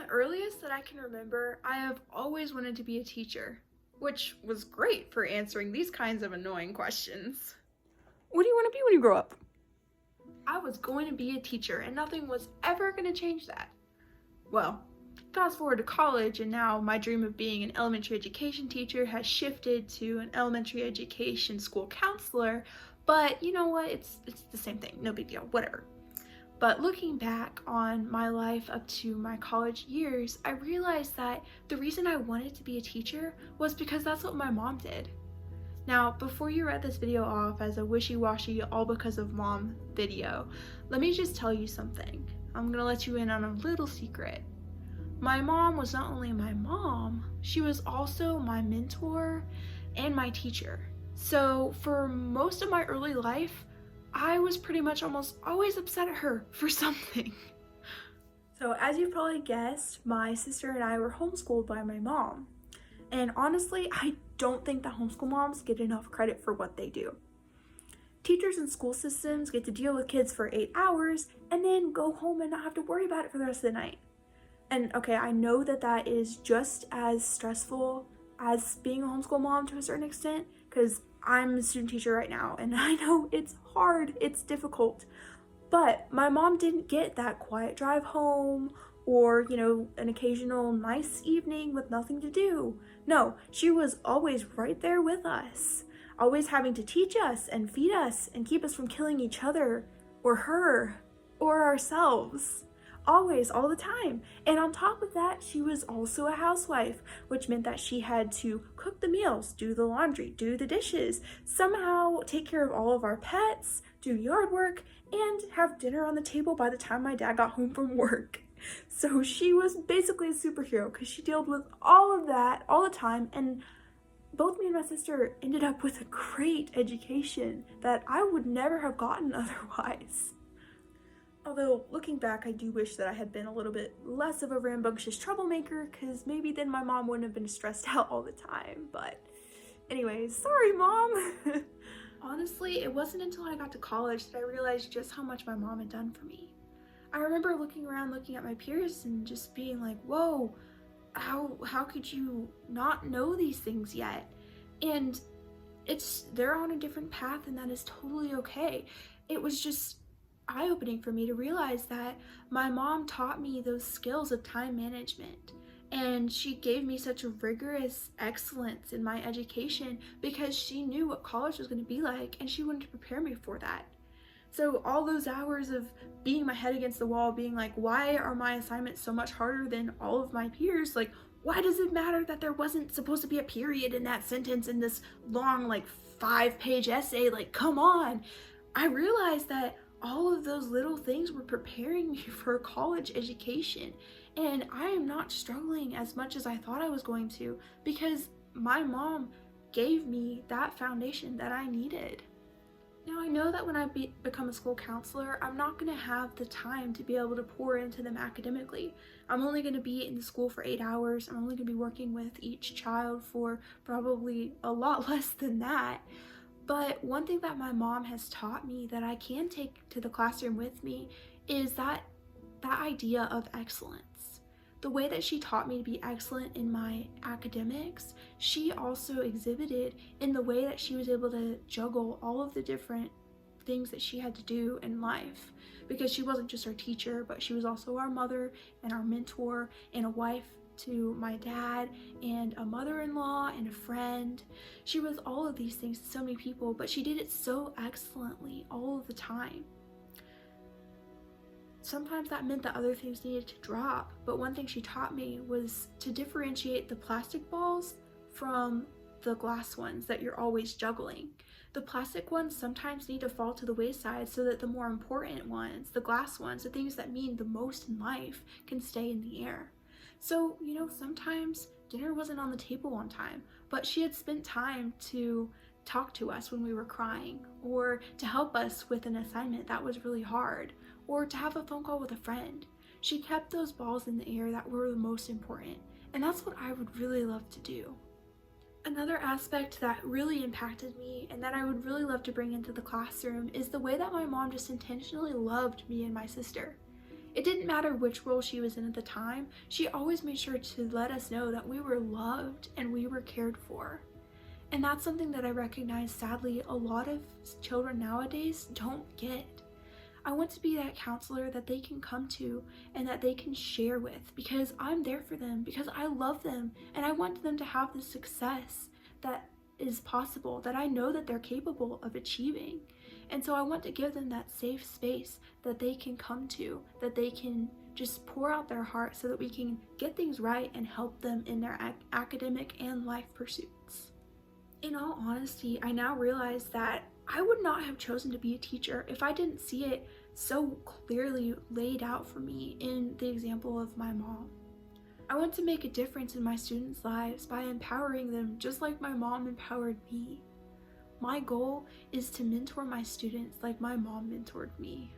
the earliest that I can remember, I have always wanted to be a teacher, which was great for answering these kinds of annoying questions. What do you want to be when you grow up? I was going to be a teacher, and nothing was ever going to change that. Well, fast forward to college, and now my dream of being an elementary education teacher has shifted to an elementary education school counselor, but you know what? It's the same thing. No big deal. Whatever. But looking back on my life up to my college years, I realized that the reason I wanted to be a teacher was because that's what my mom did. Now, before you read this video off as a wishy-washy all because of mom video, let me just tell you something. I'm gonna let you in on a little secret. My mom was not only my mom, she was also my mentor and my teacher. So for most of my early life, I was pretty much almost always upset at her for something. So as you've probably guessed, my sister and I were homeschooled by my mom. And honestly, I don't think that homeschool moms get enough credit for what they do. Teachers and school systems get to deal with kids for 8 hours and then go home and not have to worry about it for the rest of the night. And okay, I know that that is just as stressful as being a homeschool mom to a certain extent, because I'm a student teacher right now and I know it's hard, it's difficult. But my mom didn't get that quiet drive home or, an occasional nice evening with nothing to do. No, she was always right there with us, always having to teach us and feed us and keep us from killing each other or her or ourselves. Always, all the time. And on top of that, she was also a housewife, which meant that she had to cook the meals, do the laundry, do the dishes, somehow take care of all of our pets, do yard work, and have dinner on the table by the time my dad got home from work. So she was basically a superhero because she dealt with all of that all the time, and both me and my sister ended up with a great education that I would never have gotten otherwise. Although, looking back, I do wish that I had been a little bit less of a rambunctious troublemaker, because maybe then my mom wouldn't have been stressed out all the time. But anyways, sorry, Mom! Honestly, it wasn't until I got to college that I realized just how much my mom had done for me. I remember looking around, looking at my peers, and just being like, whoa, how could you not know these things yet? And they're on a different path, and that is totally okay. It was just eye-opening for me to realize that my mom taught me those skills of time management, and she gave me such a rigorous excellence in my education because she knew what college was going to be like, and she wanted to prepare me for that. So all those hours of beating my head against the wall, being like, why are my assignments so much harder than all of my peers? Like, why does it matter that there wasn't supposed to be a period in that sentence in this long, 5-page essay? Like, come on. I realized that all of those little things were preparing me for a college education, and I am not struggling as much as I thought I was going to because my mom gave me that foundation that I needed. Now, I know that when I become a school counselor, I'm not going to have the time to be able to pour into them academically. I'm only going to be in the school for 8 hours. I'm only going to be working with each child for probably a lot less than that. But one thing that my mom has taught me that I can take to the classroom with me is that idea of excellence. The way that she taught me to be excellent in my academics, she also exhibited in the way that she was able to juggle all of the different things that she had to do in life. Because she wasn't just our teacher, but she was also our mother and our mentor and a wife to my dad and a mother-in-law and a friend. She was all of these things to so many people, but she did it so excellently all of the time. Sometimes that meant that other things needed to drop, but one thing she taught me was to differentiate the plastic balls from the glass ones that you're always juggling. The plastic ones sometimes need to fall to the wayside so that the more important ones, the glass ones, the things that mean the most in life, can stay in the air. So, sometimes dinner wasn't on the table on time, but she had spent time to talk to us when we were crying, or to help us with an assignment that was really hard, or to have a phone call with a friend. She kept those balls in the air that were the most important, and that's what I would really love to do. Another aspect that really impacted me and that I would really love to bring into the classroom is the way that my mom just intentionally loved me and my sister. It didn't matter which role she was in at the time, she always made sure to let us know that we were loved and we were cared for. And that's something that I recognize, sadly, a lot of children nowadays don't get. I want to be that counselor that they can come to and that they can share with, because I'm there for them, because I love them, and I want them to have the success that is possible, that I know that they're capable of achieving. And so I want to give them that safe space that they can come to, that they can just pour out their heart so that we can get things right and help them in their academic and life pursuits. In all honesty, I now realize that I would not have chosen to be a teacher if I didn't see it so clearly laid out for me in the example of my mom. I want to make a difference in my students' lives by empowering them just like my mom empowered me. My goal is to mentor my students like my mom mentored me.